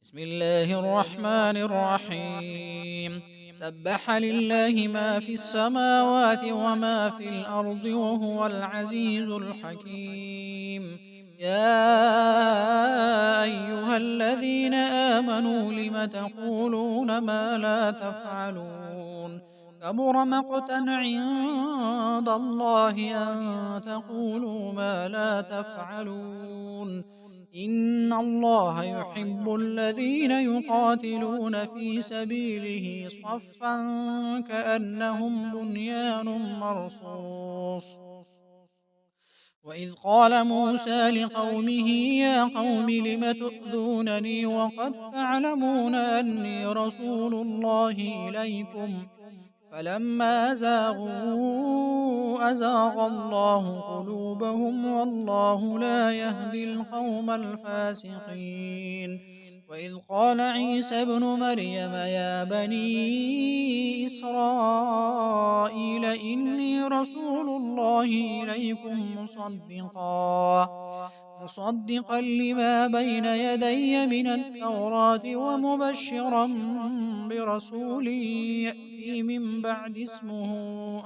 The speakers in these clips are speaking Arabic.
بسم الله الرحمن الرحيم. سبح لله ما في السماوات وما في الأرض وهو العزيز الحكيم. يا أيها الذين آمنوا لم تقولون ما لا تفعلون؟ كبر مقتا عند الله أن تقولوا ما لا تفعلون. إن الله يحب الذين يقاتلون في سبيله صفا كأنهم بنيان مرصوص. وإذ قال موسى لقومه يا قوم لم تؤذونني وقد تعلمون أني رسول الله إليكم فلما زاغوا أزاغ الله قلوبهم والله لا يهدي القوم الفاسقين. وإذ قال عيسى ابن مريم يا بني إسرائيل إني رسول الله إليكم مصدقا لما بين يدي من التوراة ومبشرا برسول يأتي من بعد اسمه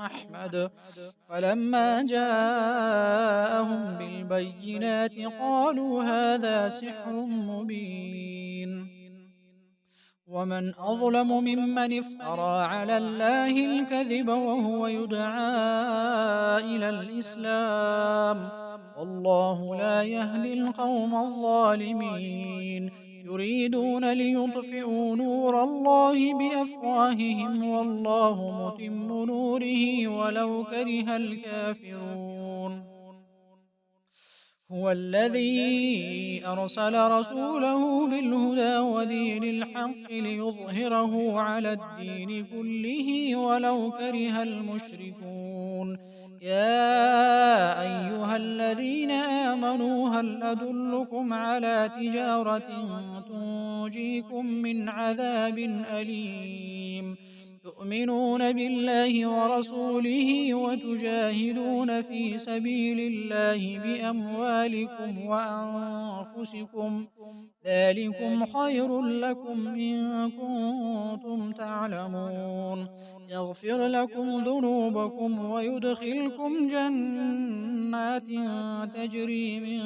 أحمد. فلما جاءهم بالبينات قالوا هذا سحر مبين. ومن أظلم ممن افترى على الله الكذب وهو يدعى إلى الإسلام والله لا يهدي القوم الظالمين. يريدون ليطفئوا نور الله بأفواههم والله متم نوره ولو كره الكافرون. هو الذي أرسل رسوله بالهدى ودين الحق ليظهره على الدين كله ولو كره المشركون. يا أيها الذين آمنوا هل أدلكم على تجارة تنجيكم من عذاب أليم تؤمنون بالله ورسوله وتجاهدون في سبيل الله بأموالكم وأنفسكم ذلكم خير لكم إن كنتم تعلمون. يغفر لكم ذنوبكم ويدخلكم جنات تجري من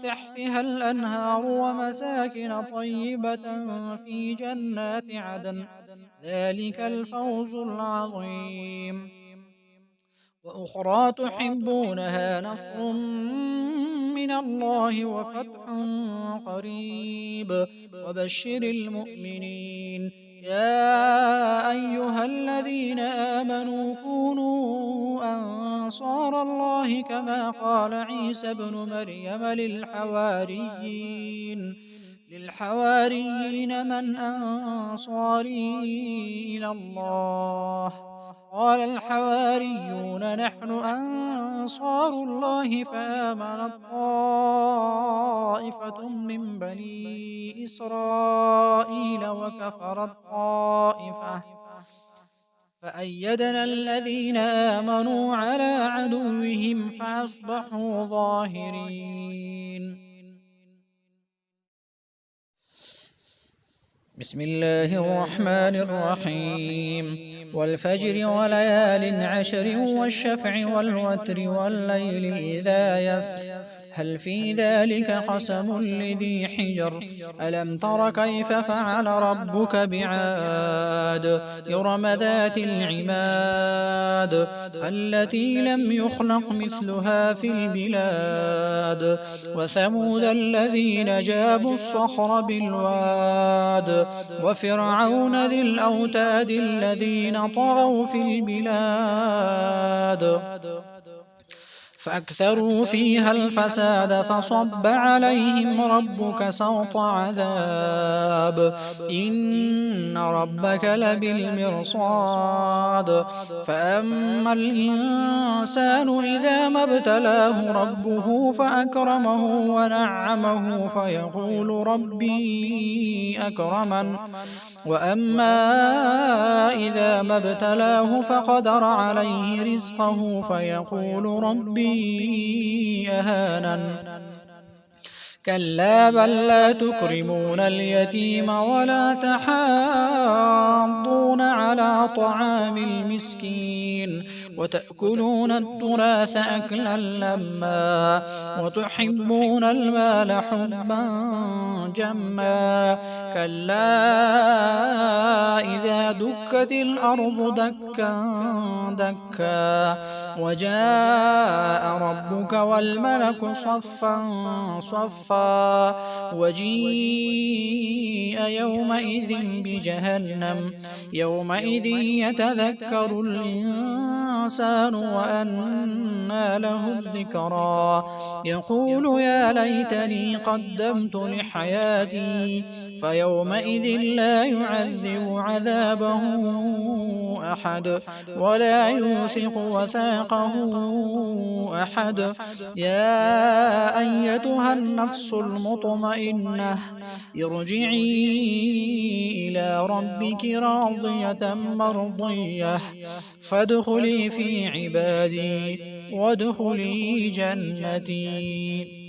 تحتها الأنهار ومساكن طيبة في جنات عدن ذلك الفوز العظيم. وأخرى تحبونها نصر من الله وفتح قريب وبشر المؤمنين. يا أيها الذين آمنوا كونوا أنصار الله كما قال عيسى ابن مريم للحواريين من أنصاري إلى الله؟ قال الحواريون نحن أنصار الله فآمنت طائفة من بني إسرائيل وكفرت طائفة فأيدنا الذين آمنوا على عدوهم فأصبحوا ظاهرين. بسم الله الرحمن الرحيم. والفجر وليال عشر والشفع والوتر والليل إذا يسر هل في ذلك قسم لذي حجر ألم تر كيف فعل ربك بعاد إرم ذات العماد التي لم يخلق مثلها في البلاد وثمود الذين جابوا الصخر بالواد وفرعون ذي الأوتاد الذين طغوا في البلاد فأكثروا فيها الفساد فصب عليهم ربك سوط عذاب إن ربك لبالمرصاد. فأما الإنسان إذا ما ابتلاه ربه فأكرمه ونعمه فيقول ربي أكرمن وأما إذا ما ابتلاه فقدر عليه رزقه فيقول ربي أهانن كلا بل لا تكرمون اليتيم ولا تحاضون على طعام المسكين وتأكلون التراث أكلا لما وتحبون المال حبا جما كلا إذا دكت الأرض دكا دكا وجاء ربك والملك صفا صفا وجيء يومئذ بجهنم يومئذ يتذكر الإنسان وأنى له الذكرى يقول يا ليتني قدمت لحياتي فيومئذ لا يعذب عذابه أحد ولا يوثق وثاقه أحد يا أيتها النفس المطمئنة ارجعي إلى ربك راضية مرضية فادخلي في عبادي وادخلي جنتي.